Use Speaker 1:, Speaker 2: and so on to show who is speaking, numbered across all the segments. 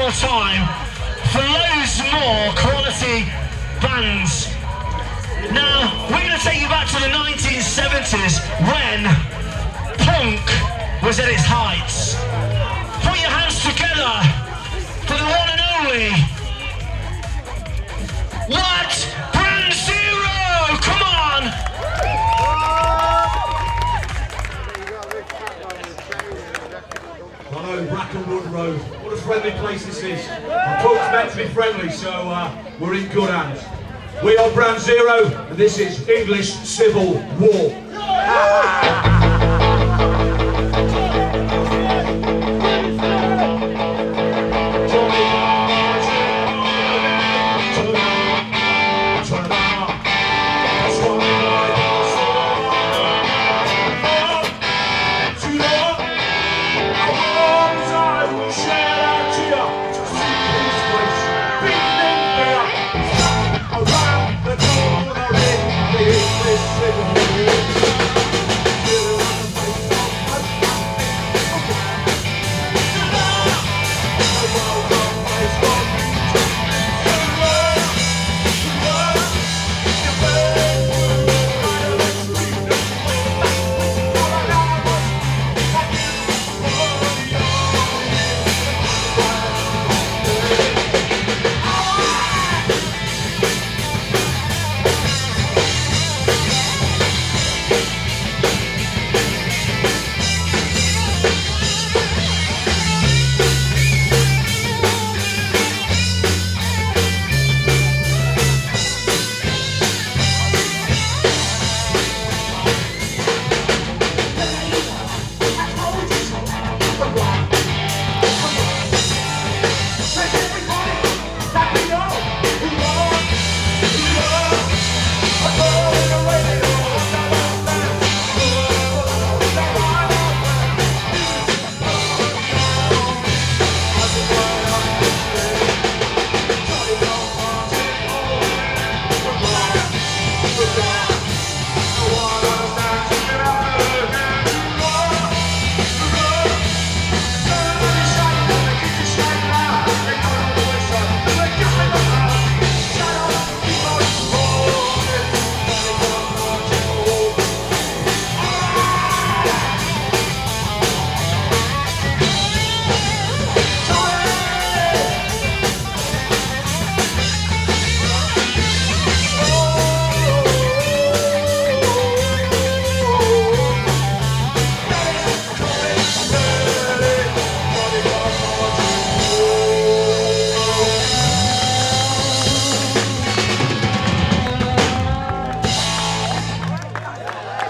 Speaker 1: more time for loads more quality bands. Now, we're going to take you back to the 1970s when punk was at its heights. Put your hands together for the one and only Brand Zero! Come on!
Speaker 2: Hello, Brackenwood Road. What a friendly place this is. And punk's meant to be friendly, so we're in good hands. We are Brand Zero, and this is English Civil War.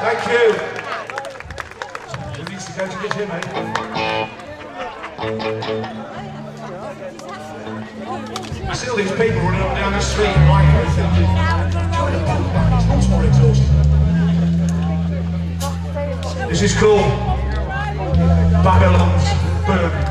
Speaker 2: Thank you. Who needs to go to get him, eh? I see all these people running up and down the street and micro thinking, join a punk band, it's much more exhausting. This is called Babylon's Burning.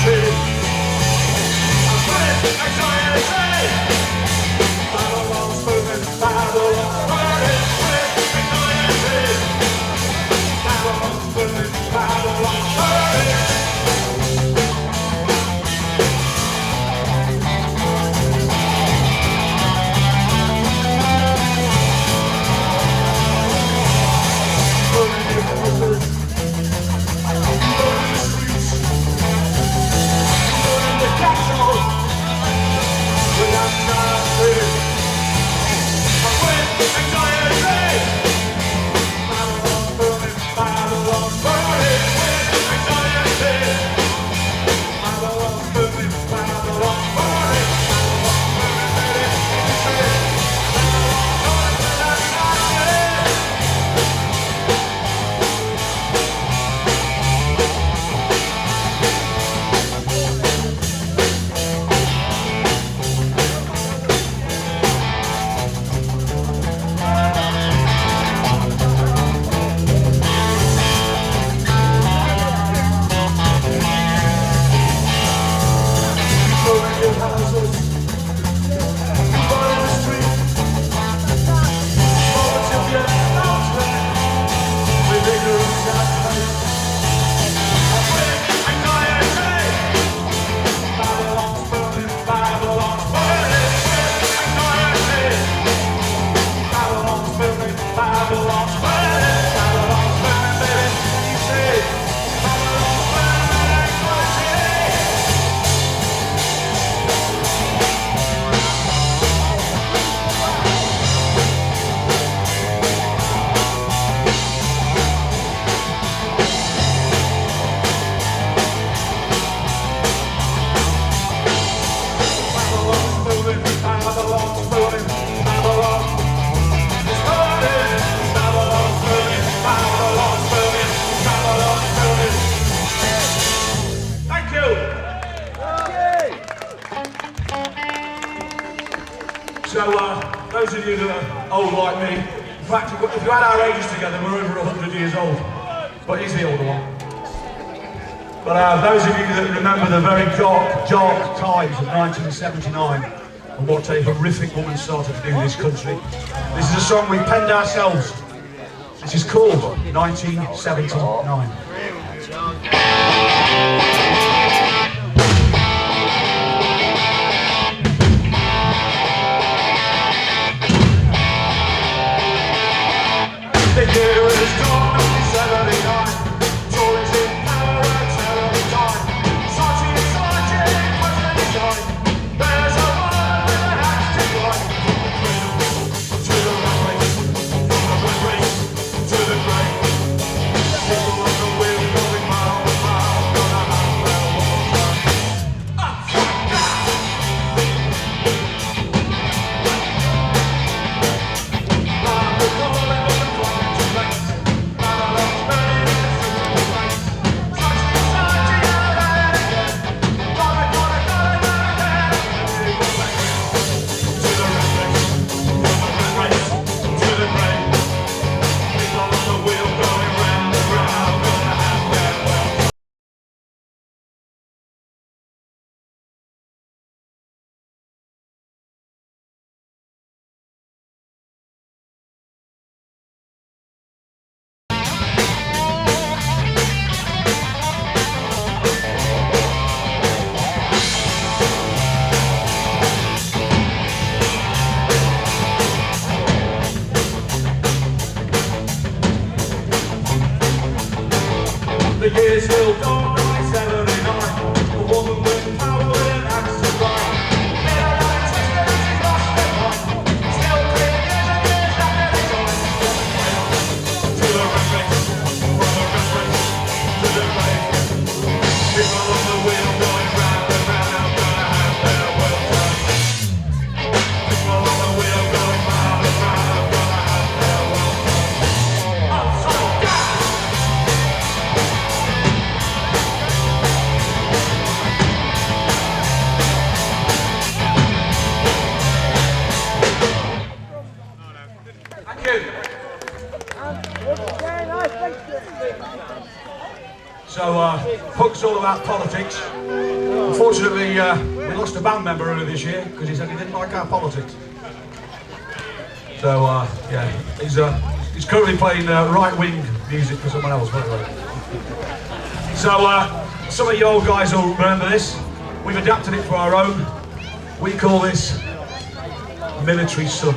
Speaker 2: We're So those of you that are old like me, in fact, if you add our ages together, we're over 100 years old. But he's the older one. But those of you that remember the very dark times of 1979 and what a horrific woman started to do in this country, this is a song we penned ourselves. This is called 1979. The year is gone, 1979. Tories in power and terrible time. Society is society, president time. There's a woman with an axe to grind. From the cradle to the runway, from the red race to the grave. People on the wheel going mile and mile, gonna have their one time. Up, down. Round the corner, with the flag to race. The year's still gone, 1979. A woman with power with an axe to grind. Made her life twisted and she's lost her mind. Still 3 years and years after the time. From the cradle to the red race, from the red race to the grave. People on the wheel going round and round, gonna have their will time. People on the wheel going round and round, gonna have their will time. Upside down! So, punk's all about politics. Unfortunately, we lost a band member earlier this year because he said he didn't like our politics. So, yeah, he's currently playing right-wing music for someone else, by the way. So, some of you old guys will remember this. We've adapted it for our own. We call this Military Son.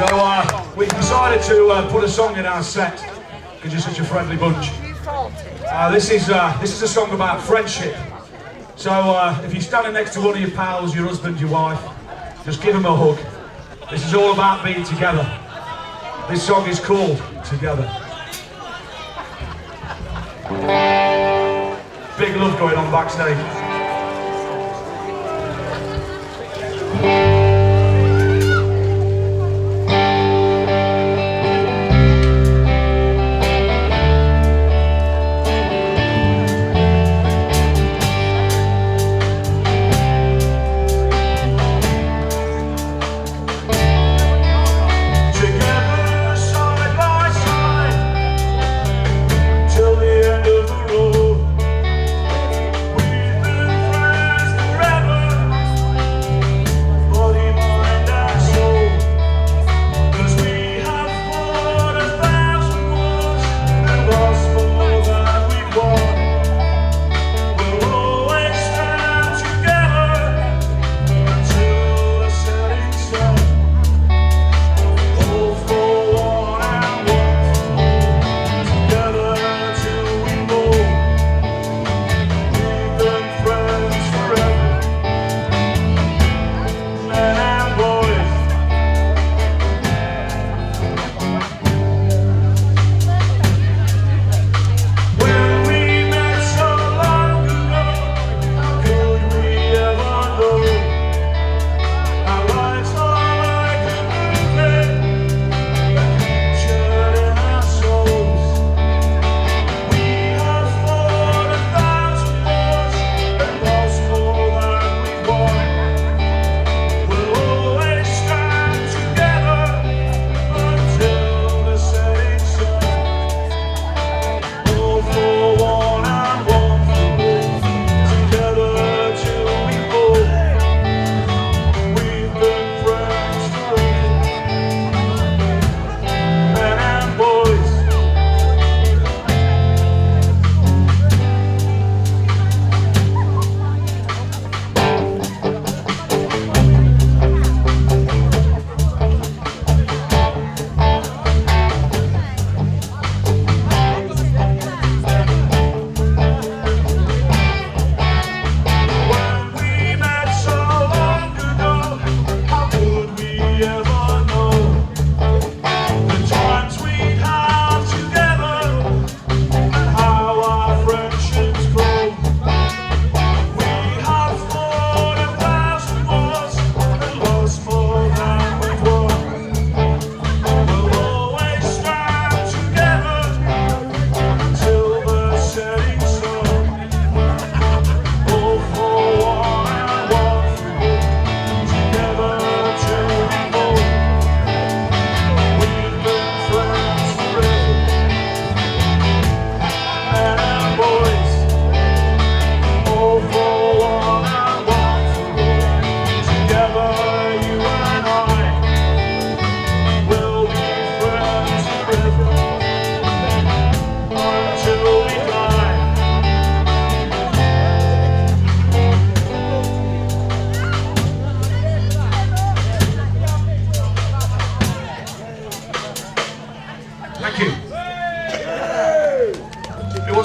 Speaker 2: So we decided to put a song in our set because you're such a friendly bunch. This is a song about friendship. So if you're standing next to one of your pals, your husband, your wife, just give them a hug. This is all about being together. This song is called Together. Big love going on backstage.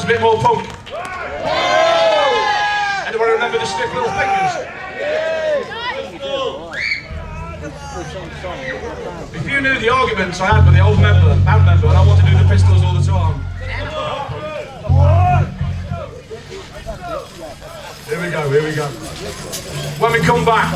Speaker 2: bit more punk. Anyone remember the stiff little fingers? If you knew the arguments I had with the old band member, and I want to do the Pistols all the time. Here we go, here we go. When we come back.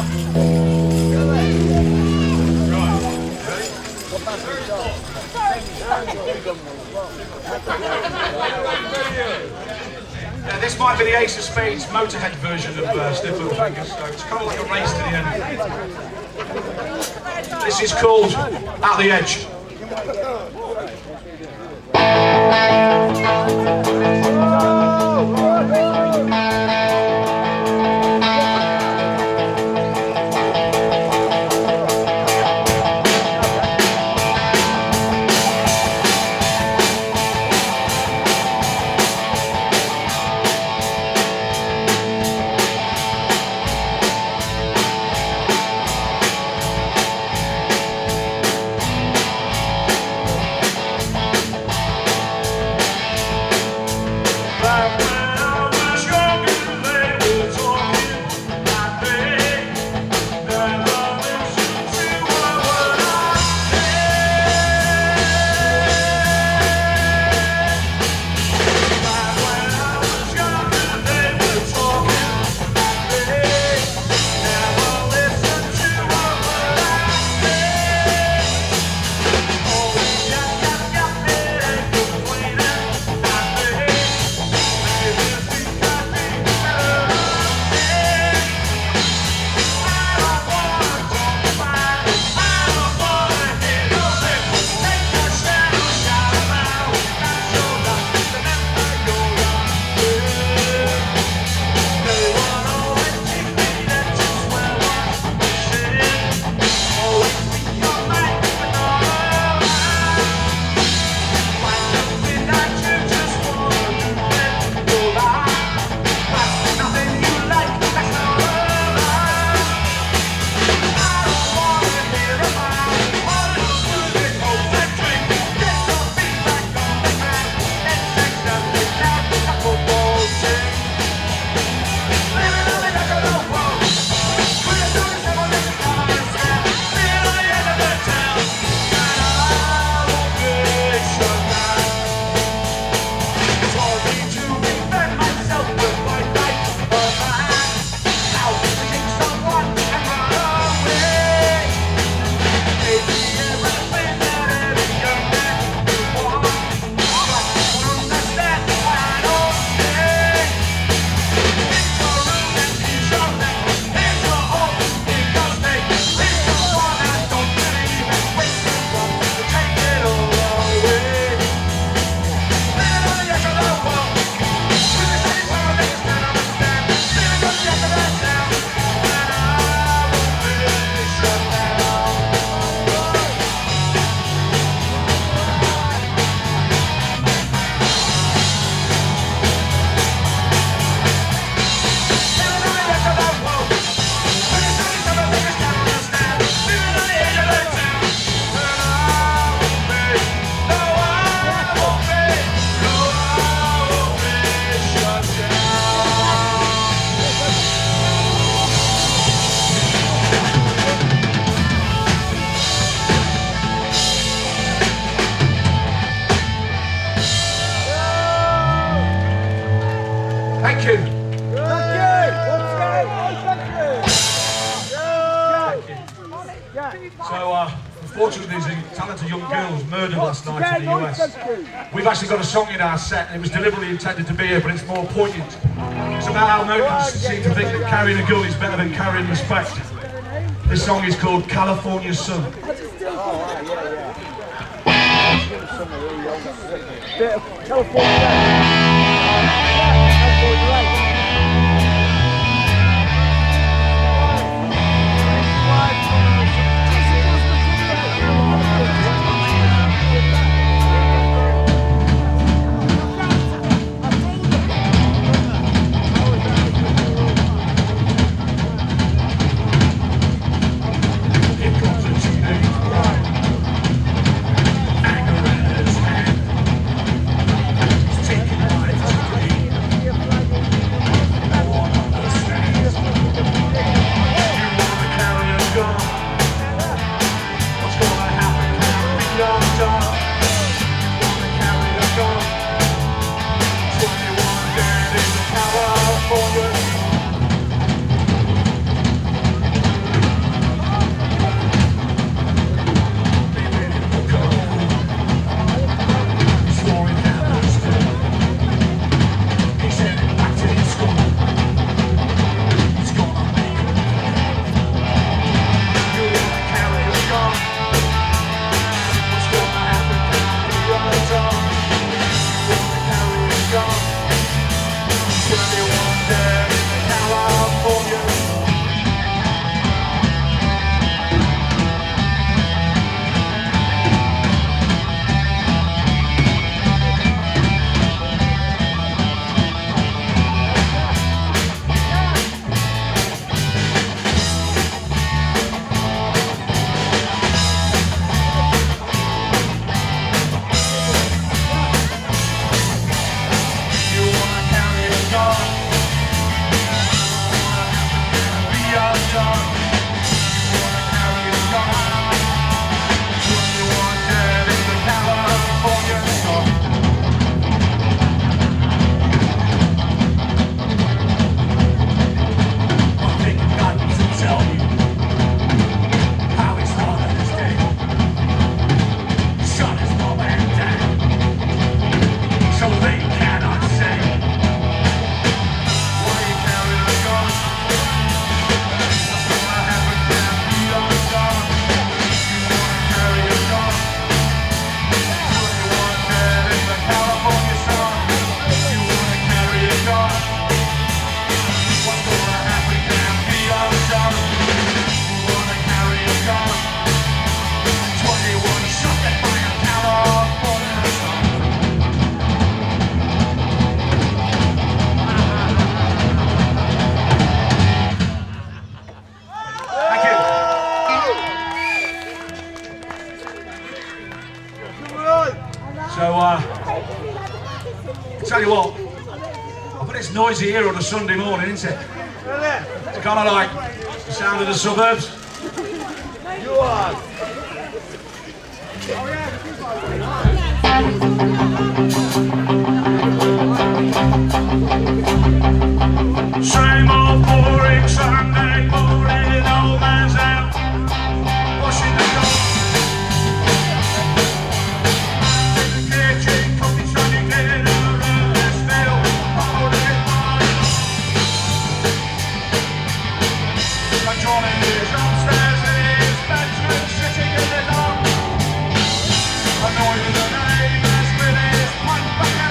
Speaker 2: Yeah, this might be the Ace of Spades Motorhead version of Stiff Little Fingers, so it's kind of like a race to the end. This is called At the Edge. So, unfortunately, these talented young girls murdered last night in the US. We've actually got a song in our set, and it was deliberately intended to be here, but it's more poignant. It's about how Americans seem to think that carrying a gun is better than carrying respect. This song is called California Sun.
Speaker 3: Bit of California.
Speaker 2: Tell you what, I bet it's noisy here on a Sunday morning, isn't it? It's kind of like the sound of the suburbs.
Speaker 3: You are.
Speaker 2: Same old boring Sunday morning, old man's out washing the car. In the kitchen, cooking Sunday dinner, and there's still holding on. And Johnny is upstairs in his bedroom, sitting in the dark, annoyed with the neighbours with his pipe back.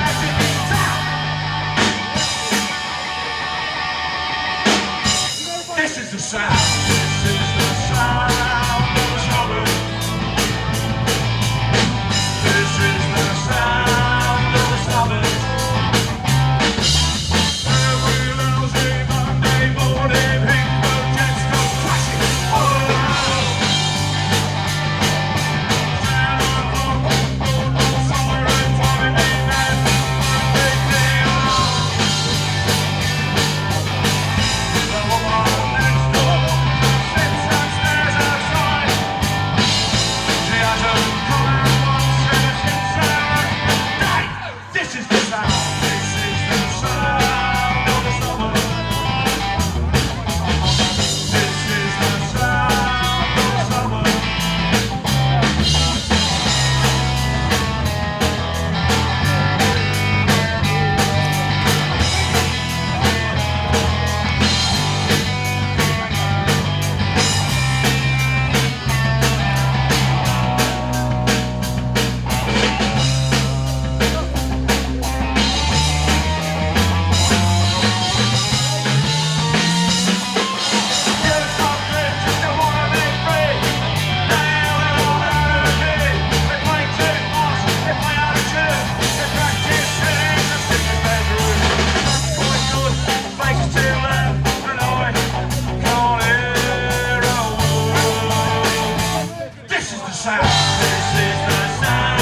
Speaker 2: This is the sound. This is the sound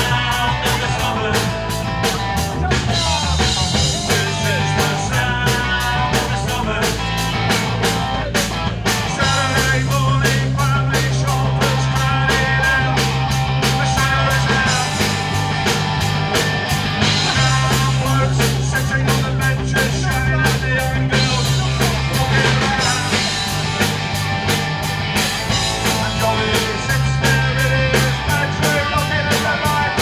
Speaker 2: of the summer. This is the sound of the summer. Saturday morning, family shoppers crowding out. The summer is out. Now works sitting on the benches, shouting at the young girls walking around. And Johnny sits there in his bedroom looking at the light.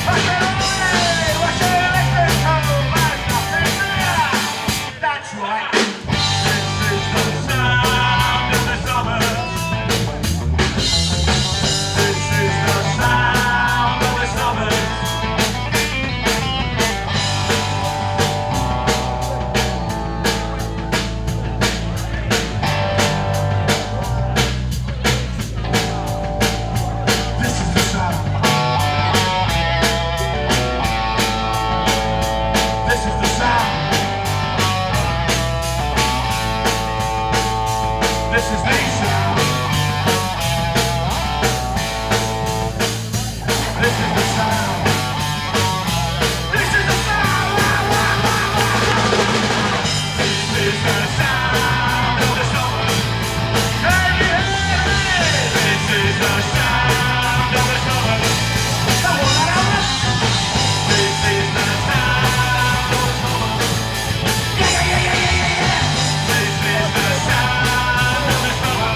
Speaker 2: I said, "Oi, what's your electric home? There's nothing there." That's right. This is the sound of the summer. This is the sound of the summer. This is the sound. This is the sound. This is the sound. This is the sound. This is the sound. This is the sound of the summer. Hey, hey. This is the sound of the summer. Come on, Alan. This is the sound of the summer. Yeah, yeah, yeah, yeah, yeah, yeah. This is the sound of the summer.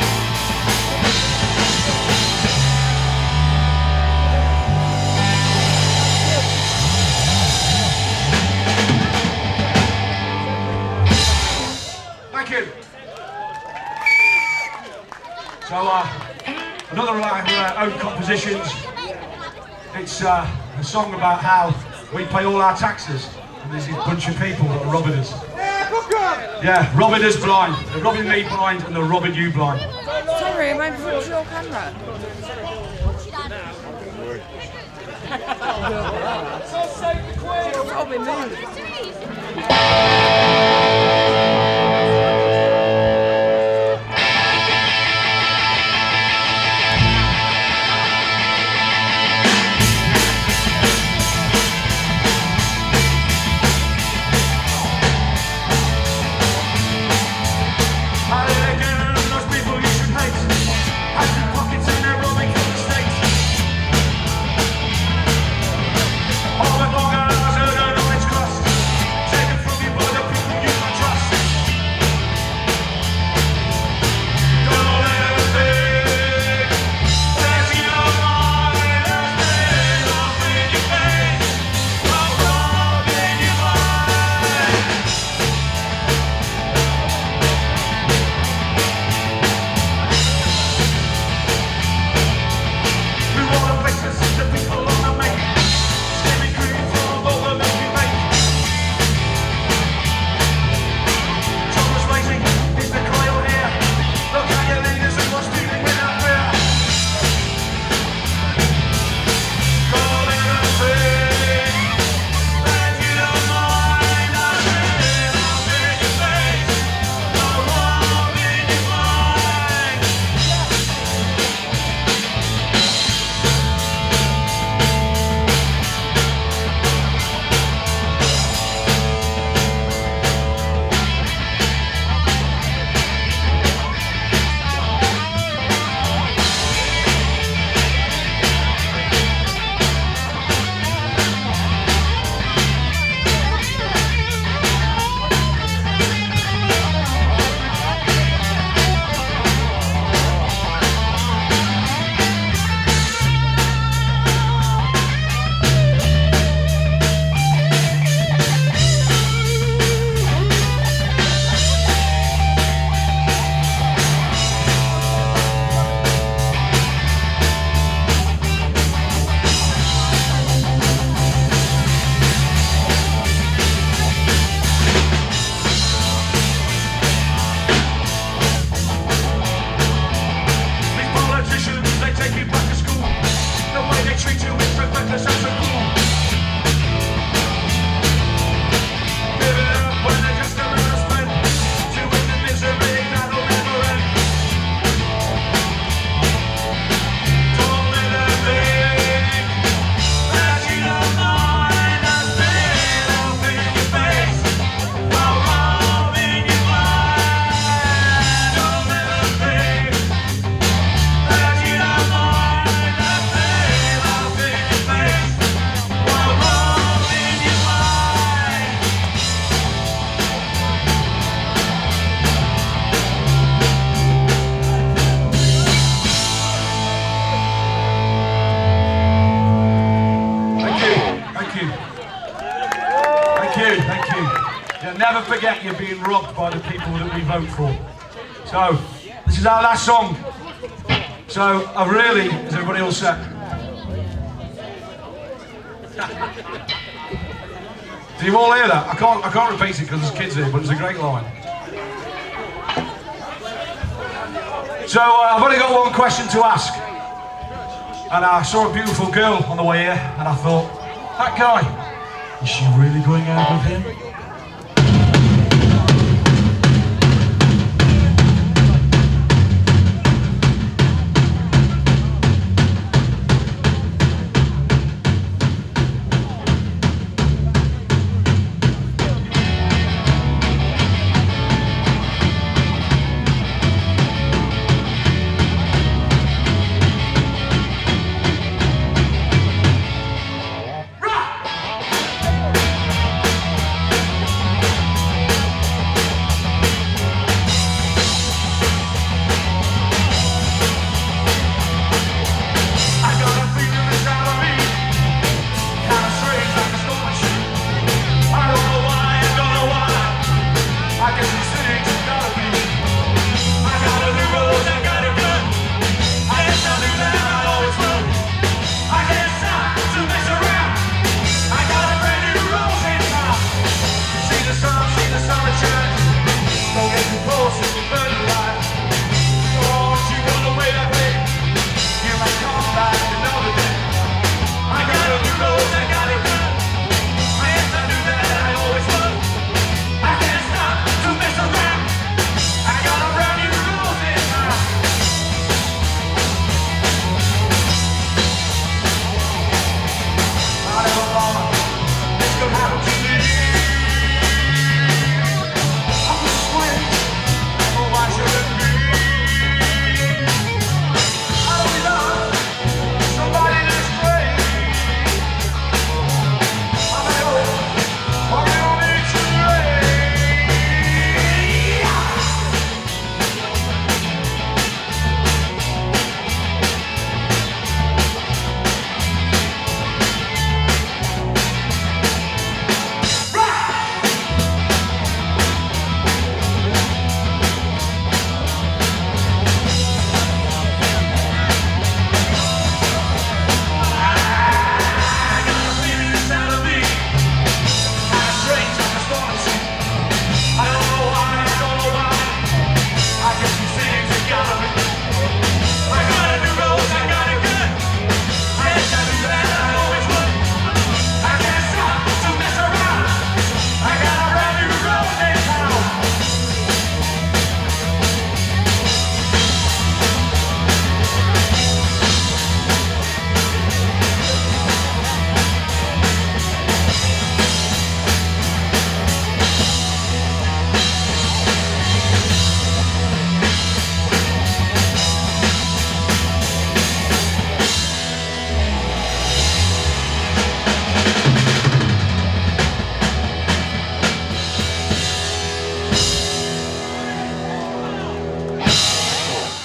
Speaker 2: Thank you. So, another of our own compositions. It's a song about how we pay all our taxes, and there's this bunch of people that are robbing us. Yeah, robbing us blind. They're robbing me blind, and they're robbing you blind.
Speaker 4: Sorry, am I put your camera? I'll be moved.
Speaker 2: How did they get in those people you should hate? Has your pockets and their robbing from the States. All the long hours earned an orange crust, taken from you by the people you And never forget you're being robbed by the people that we vote for. So, this is our last song. So, I really, is everybody all set? Did you all hear that? I can't repeat it because there's kids here, but it's a great line. So, I've only got one question to ask. And I saw a beautiful girl on the way here, and I thought, that guy, is she really going out with him?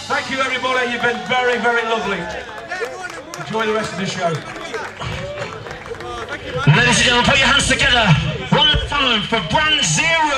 Speaker 2: Thank you, everybody. You've been very, very lovely. Enjoy the rest of the show.
Speaker 1: Ladies and gentlemen, put your hands together one at a time for Brand Zero.